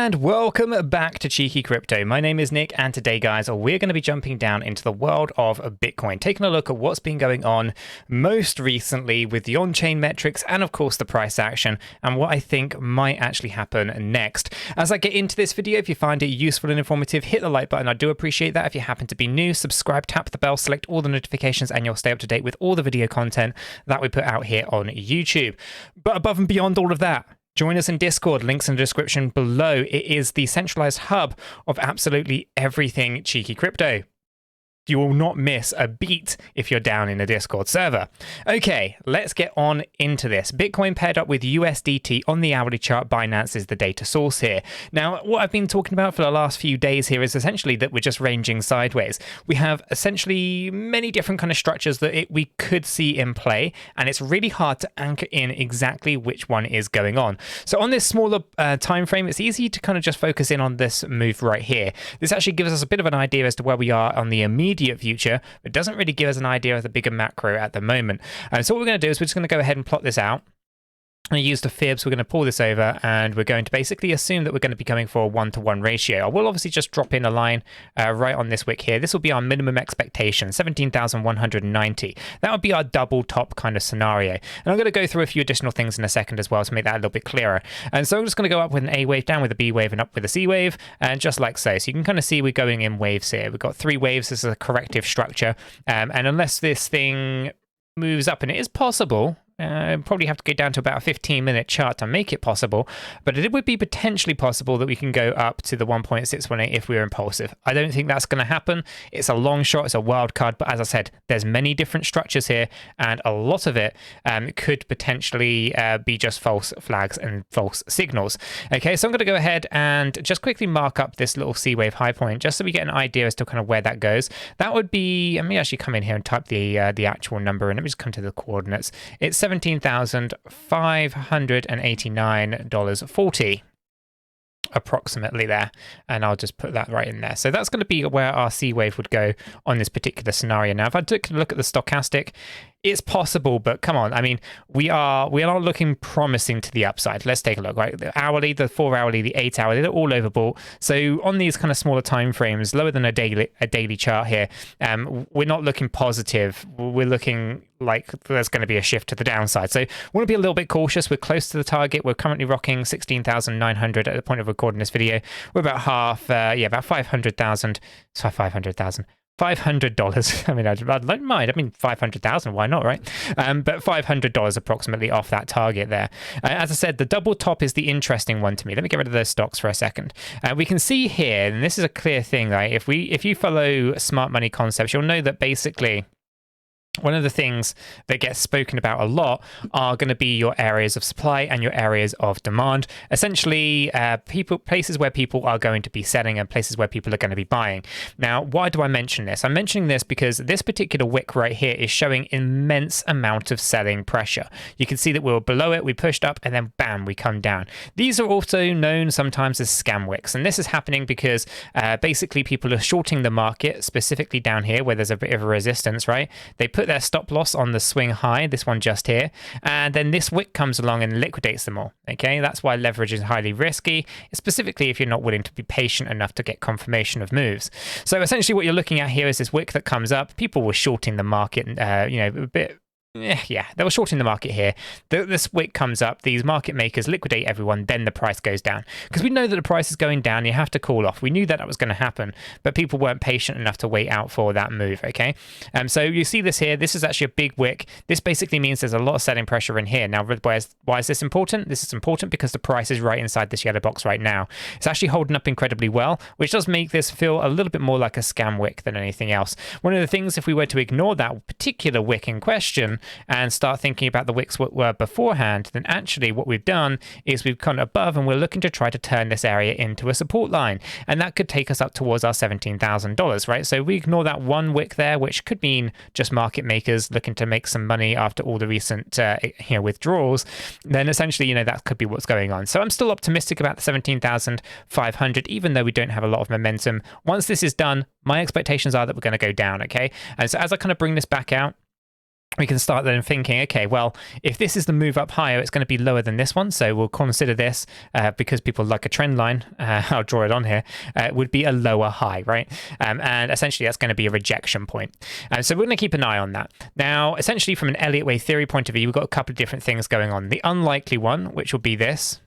And welcome back to Cheeky Crypto. My name is Nick, and today, guys, we're going to be jumping down into the world of Bitcoin, taking a look at what's been going on most recently with the on-chain metrics and, of course, the price action, and what I think might actually happen next. As I get into this video, if you find it useful and informative, hit the like button. I do appreciate that. If you happen to be new, subscribe, tap the bell, select all the notifications, and you'll stay up to date with all the video content that we put out here on YouTube. But above and beyond all of that, join us in Discord, links in the description below. It is the centralized hub of absolutely everything Cheeky Crypto. You will not miss a beat if you're down in a Discord server. Okay, let's get on into this. Bitcoin paired up with USDT on the hourly chart. Binance is the data source here. Now, what I've been talking about for the last few days here is essentially that we're just ranging sideways. We have essentially many different kind of structures that we could see in play, and it's really hard to anchor in exactly which one is going on. So on this smaller time frame, it's easy to kind of just focus in on this move right here. This actually gives us a bit of an idea as to where we are on the immediate future, but doesn't really give us an idea of the bigger macro at the moment. And so what we're going to do is we're just going to go ahead and plot this out. I use the fibs, we're going to pull this over, and we're going to basically assume that we're going to be coming for a 1-to-1 ratio. I will obviously just drop in a line right on this wick here. This will be our minimum expectation, 17,190. That would be our double top kind of scenario. And I'm going to go through a few additional things in a second as well to make that a little bit clearer. And so I'm just going to go up with an A wave, down with a B wave, and up with a C wave, and just like so. So you can kind of see we're going in waves here. We've got 3 waves. This is a corrective structure. And unless this thing moves up, and it is possible, probably have to go down to about a 15-minute chart to make it possible, but it would be potentially possible that we can go up to the 1.618 if we're impulsive. I don't think that's going to happen. It's a long shot, it's a wild card, but as I said, there's many different structures here, and a lot of it could potentially be just false flags and false signals. Okay, so I'm going to go ahead and just quickly mark up this little C wave high point, just so we get an idea as to kind of where that goes. That would be, let me actually come in here and type the actual number, and let me just come to the coordinates. It's $17,589.40 approximately there, and I'll just put that right in there. So that's going to be where our C wave would go on this particular scenario. Now, if I took a look at the stochastic, it's possible, but come on. I mean, we are not looking promising to the upside. Let's take a look, right? The hourly, the 4 hourly, the 8 hourly, they're all overbought. So on these kind of smaller time frames, lower than a daily chart here, we're not looking positive. We're looking like there's going to be a shift to the downside. So we want to be a little bit cautious. We're close to the target. We're currently rocking 16,900 at the point of recording this video. We're about half, about 500,000. Sorry, 500,000. $500. I mean, I don't mind. I mean, 500,000. Why not, right? But $500 approximately off that target there. As I said, the double top is the interesting one to me. Let me get rid of those stocks for a second. We can see here, and this is a clear thing, right? If you follow smart money concepts, you'll know that basically one of the things that gets spoken about a lot are going to be your areas of supply and your areas of demand. Essentially, places where people are going to be selling and places where people are going to be buying. Now, why do I mention this? I'm mentioning this because this particular wick right here is showing immense amount of selling pressure. You can see that we were below it, we pushed up, and then bam, we come down. These are also known sometimes as scam wicks, and this is happening because basically people are shorting the market, specifically down here where there's a bit of a resistance, right? They put their stop loss on the swing high, this one just here, and then this wick comes along and liquidates them all. Okay, that's why leverage is highly risky, specifically if you're not willing to be patient enough to get confirmation of moves. So essentially what you're looking at here is this wick that comes up. People were shorting the market, a bit. Yeah, they were shorting the market here. This wick comes up, these market makers liquidate everyone, then the price goes down. Because we know that the price is going down, you have to call off. We knew that was going to happen, but people weren't patient enough to wait out for that move, okay? So you see this here, this is actually a big wick. This basically means there's a lot of selling pressure in here. Now, why is this important? This is important because the price is right inside this yellow box right now. It's actually holding up incredibly well, which does make this feel a little bit more like a scam wick than anything else. One of the things, if we were to ignore that particular wick in question, and start thinking about the wicks what were beforehand, then actually what we've done is we've gone above and we're looking to try to turn this area into a support line. And that could take us up towards our $17,000, right? So we ignore that one wick there, which could mean just market makers looking to make some money after all the recent withdrawals. Then essentially, that could be what's going on. So I'm still optimistic about the 17,500, even though we don't have a lot of momentum. Once this is done, my expectations are that we're going to go down, okay? And so as I kind of bring this back out, we can start then thinking, okay, well, if this is the move up higher, it's going to be lower than this one. So we'll consider this because people like a trend line. I'll draw it on here. Would be a lower high, right? And essentially, that's going to be a rejection point. So we're going to keep an eye on that. Now, essentially, from an Elliott wave theory point of view, we've got a couple of different things going on. The unlikely one, which will be this,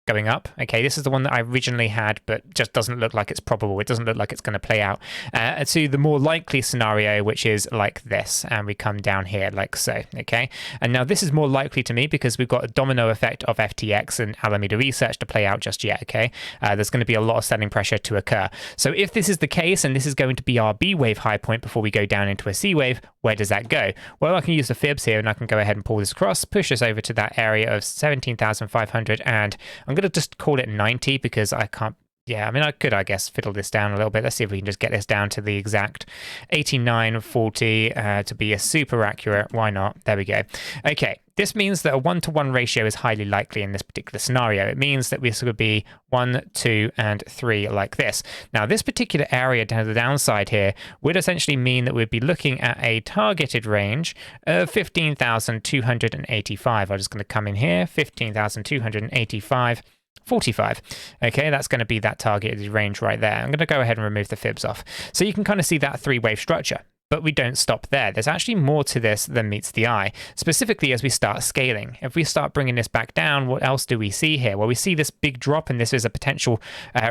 going up. Okay, this is the one that I originally had, but just doesn't look like it's probable. It doesn't look like it's going to play out. To the more likely scenario, which is like this, and we come down here like so. Okay, and now this is more likely to me because we've got a domino effect of FTX and Alameda research to play out just yet. Okay, there's going to be a lot of selling pressure to occur. So if this is the case, and this is going to be our B wave high point before we go down into a C wave, where does that go? Well, I can use the fibs here, and I can go ahead and pull this across, push this over to that area of 17,500, and I'm going to just call it 90 because I can't. Yeah, I mean, I could, I guess, fiddle this down a little bit. Let's see if we can just get this down to the exact 89.40 to be a super accurate. Why not? There we go. Okay, this means that a 1-to-1 ratio is highly likely in this particular scenario. It means that this would be 1, 2, and 3 like this. Now, this particular area down the downside here would essentially mean that we'd be looking at a targeted range of 15,285. I'm just going to come in here, 15,285. 45. Okay, that's going to be that targeted range right there. I'm going to go ahead and remove the fibs off. So you can kind of see that three-wave structure. But we don't stop there. There's actually more to this than meets the eye, specifically as we start scaling. If we start bringing this back down, what else do we see here? Well, we see this big drop, and this is a potential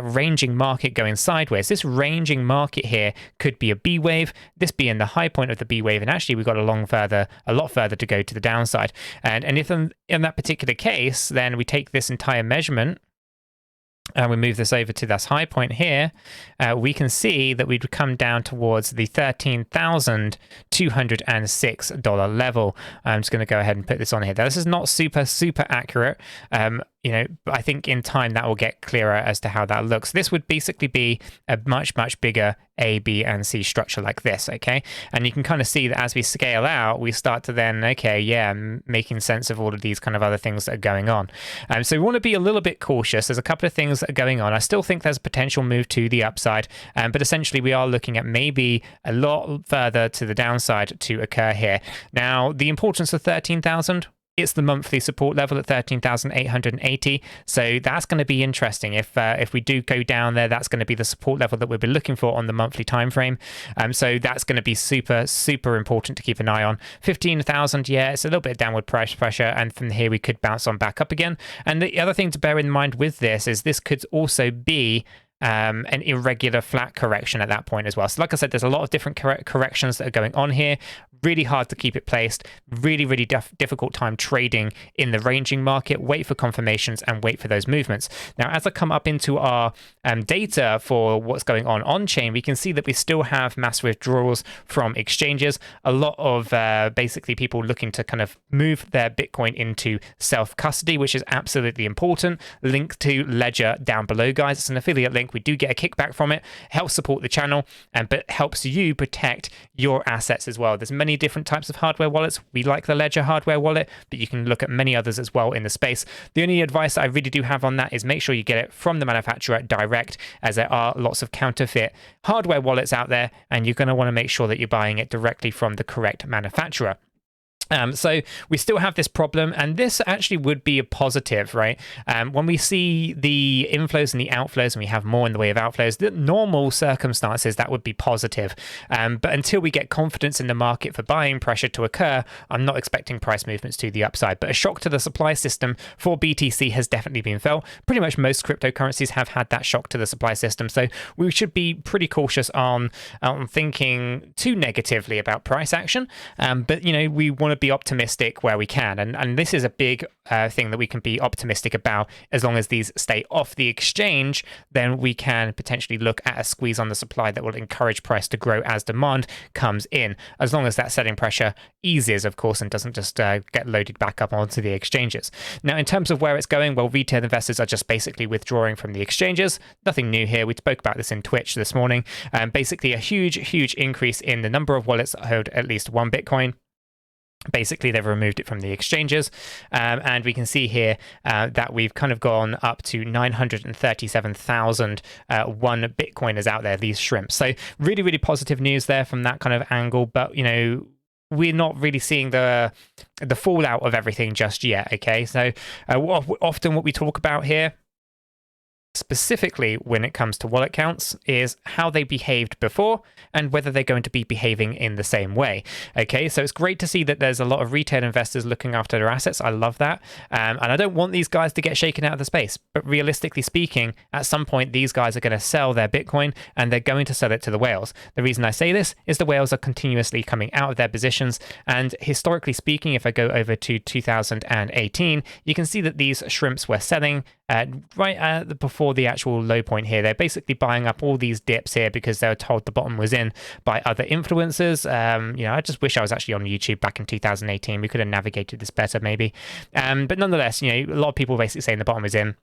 ranging market going sideways. This ranging market here could be a B wave, this being the high point of the B wave, and actually we've got a lot further to go to the downside. And if in that particular case, then we take this entire measurement, and we move this over to this high point here, we can see that we'd come down towards the $13,206 level. I'm just going to go ahead and put this on here. Now, this is not super accurate. But I think in time that will get clearer as to how that looks. This would basically be a much bigger A, B, and C structure like this, okay? And you can kind of see that as we scale out, we start to then, making sense of all of these kind of other things that are going on. So we want to be a little bit cautious. There's a couple of things that are going on. I still think there's a potential move to the upside, but essentially we are looking at maybe a lot further to the downside to occur here. Now, the importance of 13,000, it's the monthly support level at 13,880. So that's going to be interesting. If we do go down there, that's going to be the support level that we'll be looking for on the monthly time frame. So that's going to be super important to keep an eye on. 15,000, yeah, it's a little bit of downward price pressure, and from here we could bounce on back up again. And the other thing to bear in mind with this is this could also be an irregular flat correction at that point as well. So like I said, there's a lot of different corrections that are going on here. Really hard to keep it placed. Really difficult time trading in the ranging market. Wait for confirmations and wait for those movements. Now, as I come up into our data for what's going on chain, we can see that we still have mass withdrawals from exchanges. A lot of basically people looking to kind of move their Bitcoin into self-custody, which is absolutely important. Link to Ledger down below, guys. It's an affiliate link. We do get a kickback from it. Helps support the channel, but helps you protect your assets as well. There's many different types of hardware wallets. We like the Ledger hardware wallet, but you can look at many others as well in the space. The only advice I really do have on that is make sure you get it from the manufacturer direct, as there are lots of counterfeit hardware wallets out there, and you're going to want to make sure that you're buying it directly from the correct manufacturer. So we still have this problem, and this actually would be a positive, right? When we see the inflows and the outflows, and we have more in the way of outflows, the normal circumstances, that would be positive. But until we get confidence in the market for buying pressure to occur, I'm not expecting price movements to the upside. But a shock to the supply system for BTC has definitely been felt. Pretty much most cryptocurrencies have had that shock to the supply system. So we should be pretty cautious on thinking too negatively about price action. But, we want to be optimistic where we can, and this is a big thing that we can be optimistic about. As long as these stay off the exchange, then we can potentially look at a squeeze on the supply that will encourage price to grow as demand comes in, as long as that selling pressure eases, of course, and doesn't just get loaded back up onto the exchanges. Now, in terms of where it's going, well, retail investors are just basically withdrawing from the exchanges. Nothing new here. We spoke about this in Twitch this morning. Basically a huge increase in the number of wallets that hold at least one Bitcoin. Basically, they've removed it from the exchanges, and we can see here that we've kind of gone up to 937,000 one Bitcoiners out there, these shrimps. So really positive news there from that kind of angle. But we're not really seeing the fallout of everything just yet. Okay, so often what we talk about here, specifically when it comes to wallet counts, is how they behaved before and whether they're going to be behaving in the same way. Okay, so it's great to see that there's a lot of retail investors looking after their assets. I love that. And I don't want these guys to get shaken out of the space, but realistically speaking, at some point, these guys are going to sell their Bitcoin and they're going to sell it to the whales. The reason I say this is the whales are continuously coming out of their positions. And historically speaking, if I go over to 2018, you can see that these shrimps were selling before the actual low point here. They're basically buying up all these dips here because they were told the bottom was in by other influencers. I just wish I was actually on YouTube back in 2018. We could have navigated this better maybe. But nonetheless, a lot of people basically saying the bottom is in.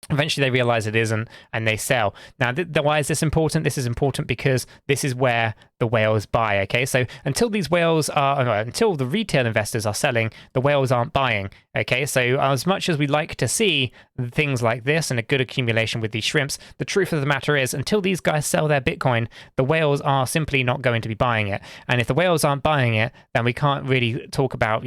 Eventually they realize it isn't and they sell. Now, why is this important? This is important because this is where the whales buy, okay? So until the retail investors are selling, the whales aren't buying, okay? So as much as we like to see things like this and a good accumulation with these shrimps, the truth of the matter is until these guys sell their Bitcoin, the whales are simply not going to be buying it. And if the whales aren't buying it, then we can't really talk about,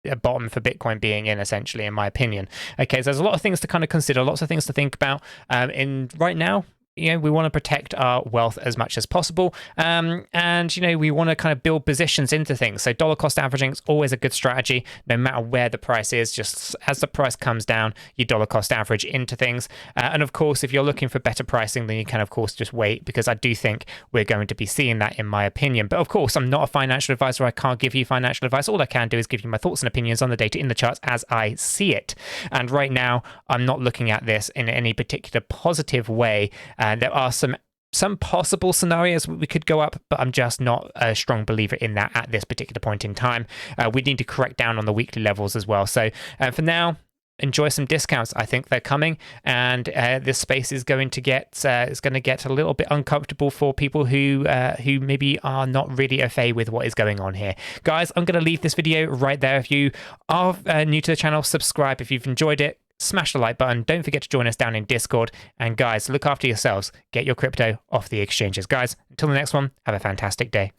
a bottom for Bitcoin being in, essentially, in my opinion. Okay, so there's a lot of things to kind of consider, lots of things to think about. Right now, we want to protect our wealth as much as possible. And we want to kind of build positions into things. So dollar cost averaging is always a good strategy, no matter where the price is. Just as the price comes down, you dollar cost average into things. And of course, if you're looking for better pricing, then you can, of course, just wait, because I do think we're going to be seeing that, in my opinion. But of course, I'm not a financial advisor. I can't give you financial advice. All I can do is give you my thoughts and opinions on the data in the charts as I see it. And right now, I'm not looking at this in any particular positive way. There are some possible scenarios we could go up, but I'm just not a strong believer in that at this particular point in time. We need to correct down on the weekly levels as well. So for now, enjoy some discounts. I think they're coming, and this space is going to get a little bit uncomfortable for people who maybe are not really au fait with what is going on here. Guys, I'm going to leave this video right there. If you are new to the channel, subscribe if you've enjoyed it. Smash the like button. Don't forget to join us down in Discord. And guys, look after yourselves. Get your crypto off the exchanges. Guys, until the next one, have a fantastic day.